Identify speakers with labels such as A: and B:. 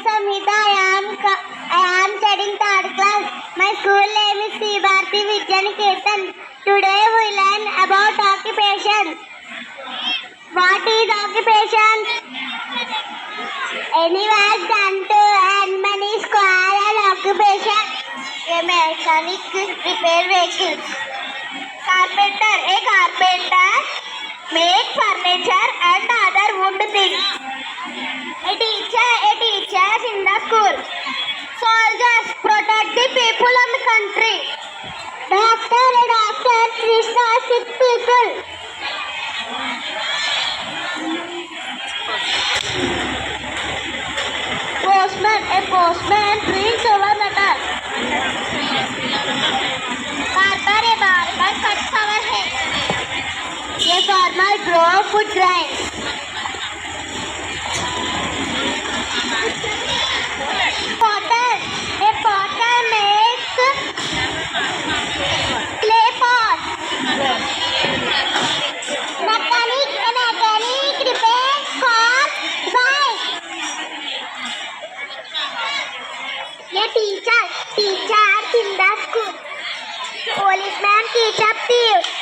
A: Samhita. I am studying third class. My school name is Sri Bharati Vidyaniketan. Today we learn about occupation. What is occupation? Anyone done to earn money is called an occupation. A mechanic repair vehicles. Carpenter. A carpenter make furniture and other wood things. A teacher in the school. Soldiers protect the people and the country. A doctor treats the sick people. A postman brings our letter. Barber cuts our hair. A farmer grows food grains. A potter makes clay pots. A mechanic repairs cars, bikes. A teacher in the school. Policeman teach up thieves.